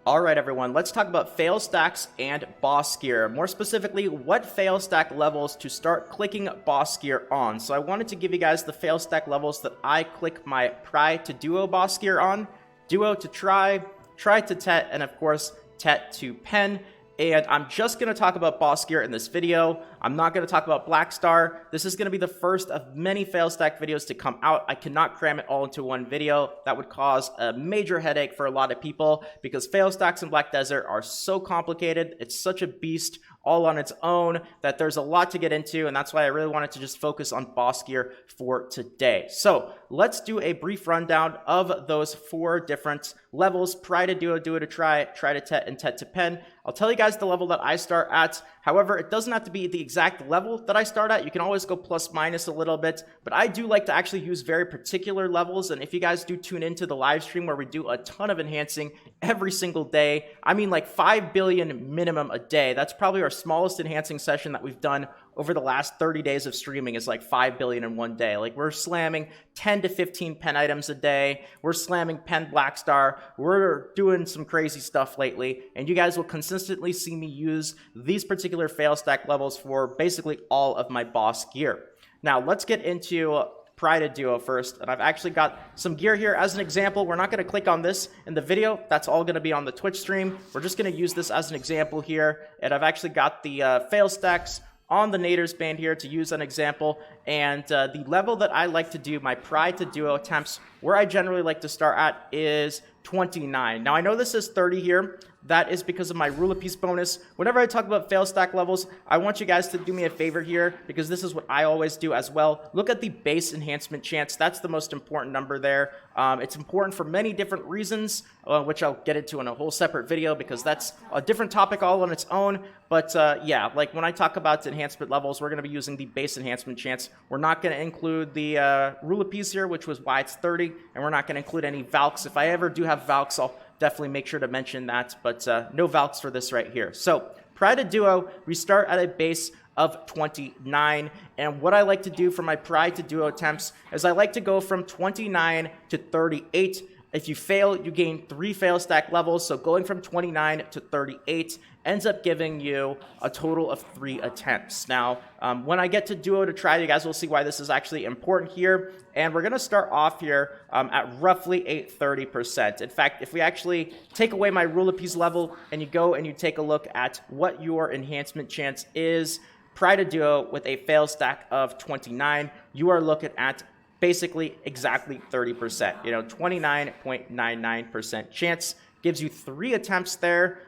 Alright everyone, let's talk about fail stacks and boss gear. More specifically, what fail stack levels to start clicking boss gear on. So I wanted to give you guys the fail stack levels that I click my pry to duo boss gear on. Duo to try, try to tet, and of course tet to pen. And I'm just going to talk about boss gear in this video. I'm not going to talk about Black Star. This is going to be the first of many fail stack videos to come out. I cannot cram it all into one video. That would cause a major headache for a lot of people because fail stacks in Black Desert are so complicated. It's such a beast all on its own that there's a lot to get into, and that's why I really wanted to just focus on boss gear for today. So let's do a brief rundown of those 4 different levels: pry to duo, duo to try to tet, and tet to pen. I'll tell you guys the level that I start at. However, it doesn't have to be the exact level that I start at. You can always go plus minus a little bit, but I do like to actually use very particular levels. And if you guys do tune into the live stream where we do a ton of enhancing every single day, I mean like 5 billion minimum a day. That's probably our smallest enhancing session that we've done over the last 30 days of streaming is like 5 billion in one day. Like we're slamming 10 to 15 pen items a day. We're slamming pen Black Star. We're doing some crazy stuff lately. And you guys will consistently see me use these particular fail stack levels for basically all of my boss gear. Now let's get into pry to duo first. And I've actually got some gear here as an example. We're not going to click on this in the video. That's all going to be on the Twitch stream. We're just going to use this as an example here. And I've actually got the fail stacks on the Naders band here to use an example, and the level that I like to do my pry to duo attempts, where I generally like to start at, is 29. Now I know this is 30 here. That is because of my rule of peace bonus. Whenever I talk about fail stack levels, I want you guys to do me a favor here because this is what I always do as well. Look at the base enhancement chance. That's the most important number there. It's important for many different reasons, which I'll get into in a whole separate video because that's a different topic all on its own. But yeah, like when I talk about enhancement levels, we're going to be using the base enhancement chance. We're not going to include the rule of peace here, which was why it's 30, and we're not going to include any Valks. If I ever do have Valks, I'll definitely make sure to mention that, but no Valks for this right here. So pry to duo, we start at a base of 29, and what I like to do for my pry to duo attempts is I like to go from 29 to 38. If you fail, you gain 3 fail stack levels, so going from 29 to 38 ends up giving you a total of 3 attempts. Now, when I get to duo to try, you guys will see why this is actually important here, and we're going to start off here at roughly 30%. In fact, if we actually take away my rule of peace level and you go and you take a look at what your enhancement chance is, pry to duo with a fail stack of 29, you are looking at basically exactly 30%, 29.99% chance gives you 3 attempts there.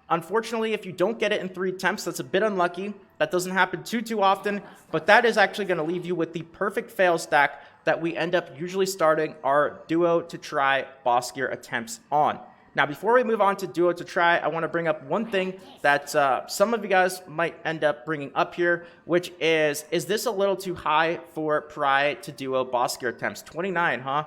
Unfortunately, if you don't get it in 3 attempts, that's a bit unlucky. That doesn't happen too often, but that is actually going to leave you with the perfect fail stack that we end up usually starting our duo to try boss gear attempts on. Now, before we move on to duo to try, I want to bring up one thing that some of you guys might end up bringing up here, which is this a little too high for pry to duo boss gear attempts? 29, huh?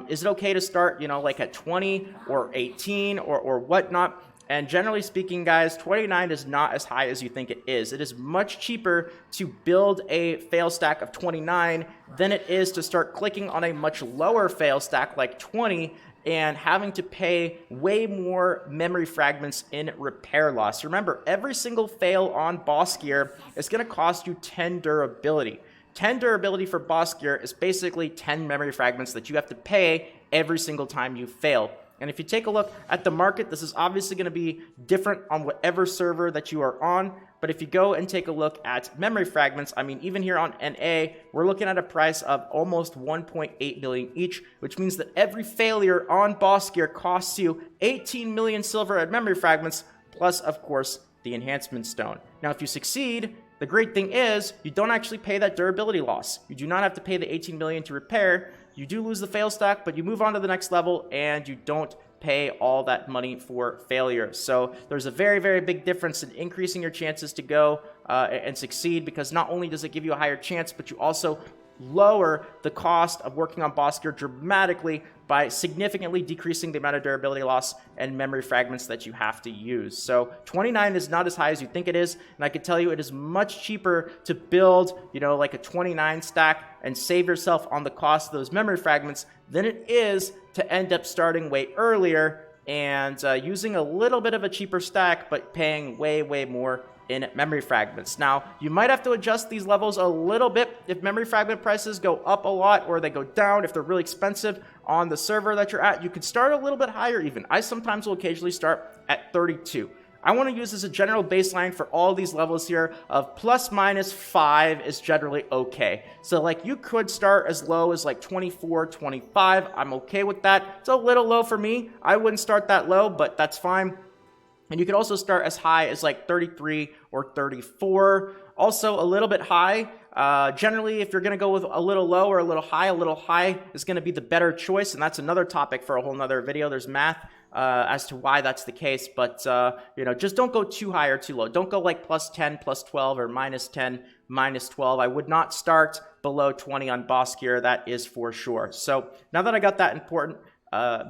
Is it okay to start, like at 20 or 18 or whatnot? And generally speaking, guys, 29 is not as high as you think it is. It is much cheaper to build a fail stack of 29 than it is to start clicking on a much lower fail stack like 20 and having to pay way more memory fragments in repair loss. Remember, every single fail on boss gear is going to cost you 10 durability. 10 durability for boss gear is basically 10 memory fragments that you have to pay every single time you fail. And if you take a look at the market, this is obviously going to be different on whatever server that you are on. But if you go and take a look at memory fragments, I mean, even here on NA, we're looking at a price of almost 1.8 million each, which means that every failure on boss gear costs you 18 million silver at memory fragments, plus, of course, the enhancement stone. Now, if you succeed, the great thing is you don't actually pay that durability loss. You do not have to pay the 18 million to repair. You do lose the fail stack, but you move on to the next level and you don't pay all that money for failure. So there's a very, very big difference in increasing your chances to go and succeed, because not only does it give you a higher chance, but you also lower the cost of working on boss gear dramatically by significantly decreasing the amount of durability loss and memory fragments that you have to use. So 29 is not as high as you think it is, and I can tell you it is much cheaper to build, like a 29 stack and save yourself on the cost of those memory fragments than it is to end up starting way earlier and using a little bit of a cheaper stack, but paying way more in memory fragments. Now, you might have to adjust these levels a little bit if memory fragment prices go up a lot or they go down. If they're really expensive on the server that you're at, you could start a little bit higher even. I sometimes will occasionally start at 32. I want to use as a general baseline for all these levels here of ±5 is generally okay. So like you could start as low as like 24, 25. I'm okay with that. It's a little low for me. I wouldn't start that low, but that's fine. And you could also start as high as like 33 or 34. Also a little bit high. Generally, if you're going to go with a little low or a little high is going to be the better choice. And that's another topic for a whole nother video. There's math as to why that's the case. But, you know, just don't go too high or too low. Don't go like +10, +12, or -10, -12. I would not start below 20 on boss gear. That is for sure. So now that I got that important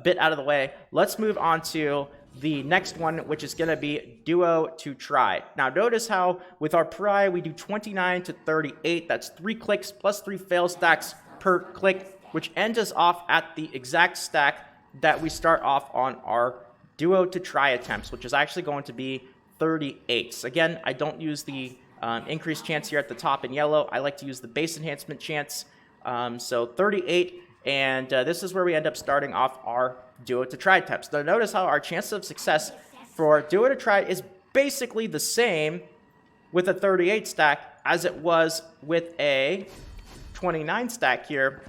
bit out of the way, let's move on to the next one, which is going to be duo to try. Now, notice how with our pry, we do 29 to 38. That's 3 clicks plus 3 fail stacks per click, which ends us off at the exact stack that we start off on our duo to try attempts, which is actually going to be 38. Again, I don't use the increased chance here at the top in yellow. I like to use the base enhancement chance. So 38. And this is where we end up starting off our duo to try attempts. Now notice how our chance of success for duo to try is basically the same with a 38 stack as it was with a 29 stack here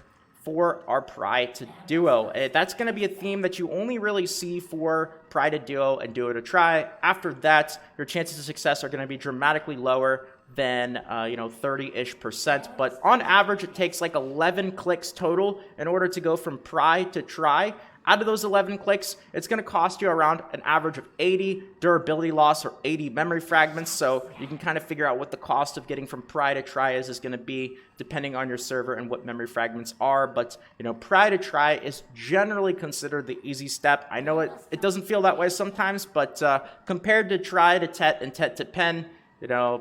for our pry to duo. That's going to be a theme that you only really see for pry to duo and duo to try. After that, your chances of success are going to be dramatically lower than 30-ish%. But on average, it takes like 11 clicks total in order to go from pry to try. Out of those 11 clicks, it's going to cost you around an average of 80 durability loss or 80 memory fragments. So you can kind of figure out what the cost of getting from pry to try is going to be depending on your server and what memory fragments are. But, pry to try is generally considered the easy step. I know it doesn't feel that way sometimes, but compared to try to tet and tet to pen,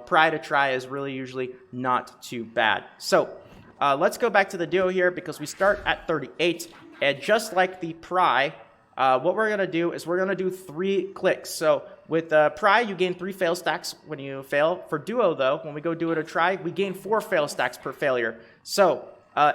pry to try is really usually not too bad. So let's go back to the duo here because we start at 38. And just like the pry, what we're going to do is we're going to do 3 clicks. So with pry, you gain 3 fail stacks when you fail. For duo, though, when we go duo to try, we gain 4 fail stacks per failure. So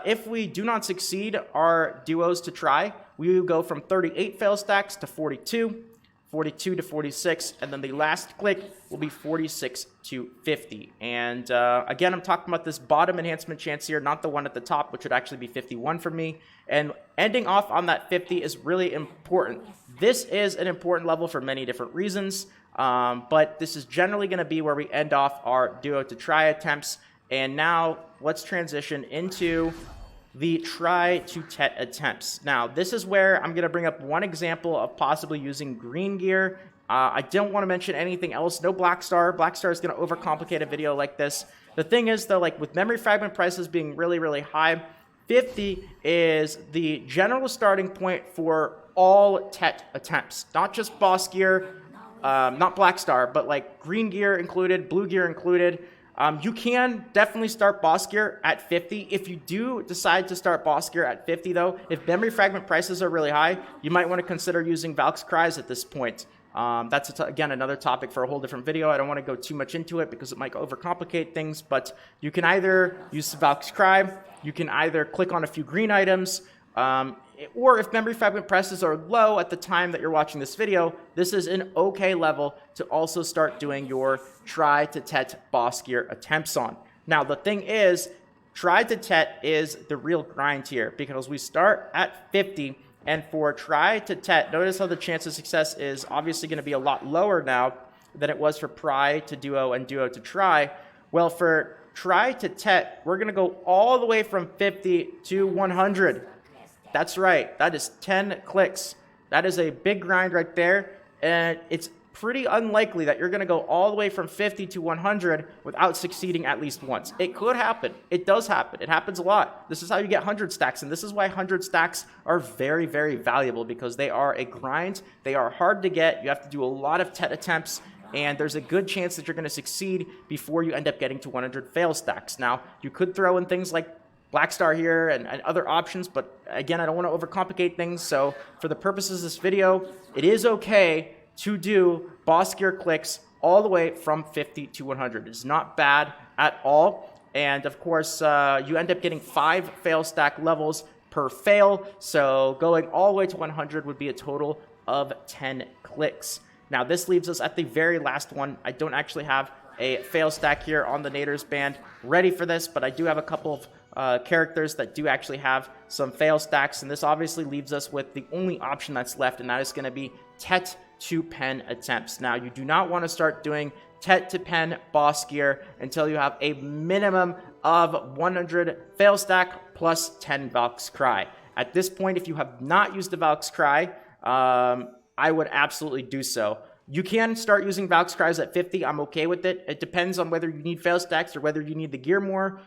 if we do not succeed our duos to try, we will go from 38 fail stacks to 42. 42 to 46, and then the last click will be 46 to 50. And again, I'm talking about this bottom enhancement chance here, not the one at the top, which would actually be 51 for me. And ending off on that 50 is really important. This is an important level for many different reasons, but this is generally going to be where we end off our duo to try attempts. And now let's transition into the try to tet attempts. Now, this is where I'm going to bring up one example of possibly using green gear. I don't want to mention anything else. No Black Star. Black Star is going to overcomplicate a video like this. The thing is, though, like with memory fragment prices being really high, 50 is the general starting point for all tet attempts. Not just boss gear, not Black Star, but like green gear included, blue gear included. You can definitely start boss gear at 50. If you do decide to start boss gear at 50, though, if memory fragment prices are really high, you might want to consider using Valk's Cries at this point. That's, again, another topic for a whole different video. I don't want to go too much into it because it might overcomplicate things, but you can either use Valk's Cry, you can either click on a few green items, or if memory fragment prices are low at the time that you're watching this video, this is an okay level to also start doing your try to tet boss gear attempts on. Now, the thing is, try to tet is the real grind here because we start at 50, and for try to tet, notice how the chance of success is obviously going to be a lot lower now than it was for pry to duo and duo to try. Well, for try to tet, we're going to go all the way from 50 to 100. That's right. That is 10 clicks. That is a big grind right there. And it's pretty unlikely that you're going to go all the way from 50 to 100 without succeeding at least once. It could happen. It does happen. It happens a lot. This is how you get 100 stacks. And this is why 100 stacks are very valuable because they are a grind. They are hard to get. You have to do a lot of tet attempts. And there's a good chance that you're going to succeed before you end up getting to 100 fail stacks. Now, you could throw in things like Black Star here and other options, but again, I don't want to overcomplicate things, so for the purposes of this video, it is okay to do boss gear clicks all the way from 50 to 100. It's not bad at all, and of course, you end up getting 5 fail stack levels per fail, so going all the way to 100 would be a total of 10 clicks. Now, this leaves us at the very last one. I don't actually have a fail stack here on the Naders band ready for this, but I do have a couple of characters that do actually have some fail stacks, and this obviously leaves us with the only option that's left, and that is going to be Tet to pen attempts. Now, you do not want to start doing Tet to pen boss gear until you have a minimum of 100 fail stack plus 10 Valk's Cry. At this point, if you have not used the Valk's Cry, I would absolutely do so. You can start using Valk's Cries at 50. I'm okay with it. It depends on whether you need fail stacks or whether you need the gear more.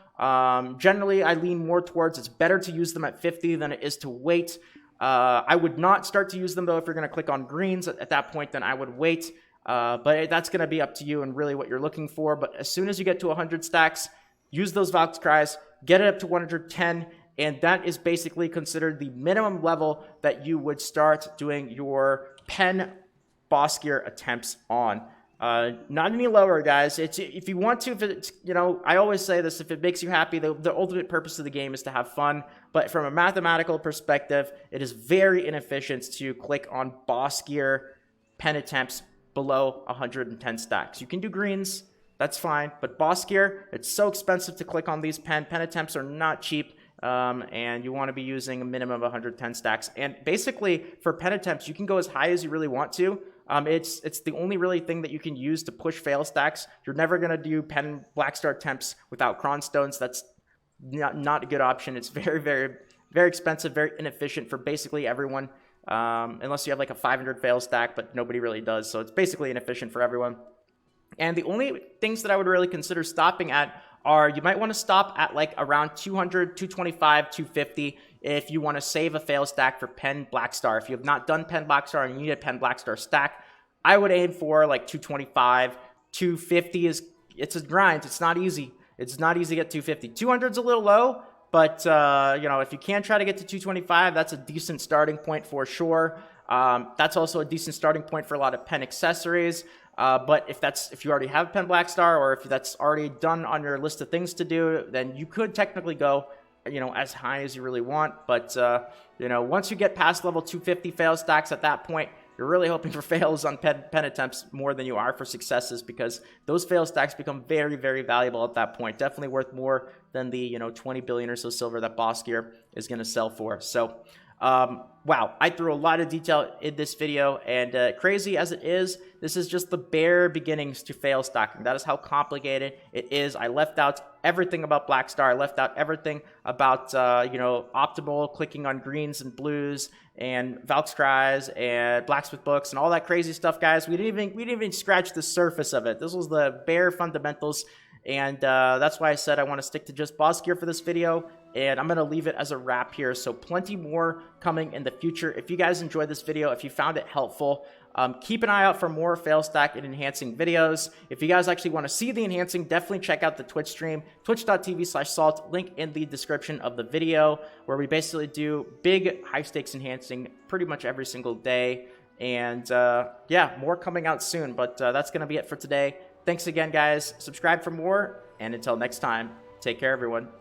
Generally, I lean more towards it's better to use them at 50 than it is to wait. I would not start to use them, though, if you're going to click on greens. At that point, then I would wait. But that's going to be up to you and really what you're looking for. But as soon as you get to 100 stacks, use those Valk's Cries, get it up to 110, and that is basically considered the minimum level that you would start doing your pen boss gear attempts on. Not any lower, guys. It's if you want to, if it's, you know, I always say this, if it makes you happy, the ultimate purpose of the game is to have fun. But from a mathematical perspective, it is very inefficient to click on boss gear pen attempts below 110 stacks. You can do greens, that's fine, but boss gear, it's so expensive to click on these pen attempts are not cheap. And you want to be using a minimum of 110 stacks. And basically, for pen attempts, you can go as high as you really want to. It's the only really thing that you can use to push fail stacks. You're never going to do pen Black Star attempts without Cron Stones. That's not a good option. It's very, very, very expensive, very inefficient for basically everyone, unless you have like a 500 fail stack, but nobody really does. So it's basically inefficient for everyone. And the only things that I would really consider stopping at are you might want to stop at like around 200, 225, 250 if you want to save a fail stack for pen Black Star. If you have not done pen Black Star and you need a pen Black Star stack, I would aim for like 225, 250 it's a grind. It's not easy. It's not easy to get 250. 200 is a little low, but you know, if you can try to get to 225, that's a decent starting point for sure. That's also a decent starting point for a lot of pen accessories. But if you already have pen Black Star, or if that's already done on your list of things to do, then you could technically go, you know, as high as you really want. But you know, once you get past level 250 fail stacks, at that point, you're really hoping for fails on pen attempts more than you are for successes, because those fail stacks become very, very valuable at that point. Definitely worth more than the, you know, 20 billion or so silver that boss gear is going to sell for. So wow, I threw a lot of detail in this video, and crazy as it is, this is just the bare beginnings to fail stacking. That is how complicated it is. I left out everything about Black Star. I left out everything about, you know, optimal clicking on greens and blues and Valk's Cries and blacksmith books and all that crazy stuff, guys. We didn't even scratch the surface of it. This was the bare fundamentals. And that's why I said I want to stick to just boss gear for this video, and I'm going to leave it as a wrap here. So plenty more coming in the future. If you guys enjoyed this video, if you found it helpful, keep an eye out for more fail stack and enhancing videos. If you guys actually want to see the enhancing, definitely check out the Twitch stream, twitch.tv/salt, link in the description of the video, where we basically do big high stakes enhancing pretty much every single day. And yeah, more coming out soon, but that's going to be it for today. Thanks again, guys. Subscribe for more, and until next time, take care, everyone.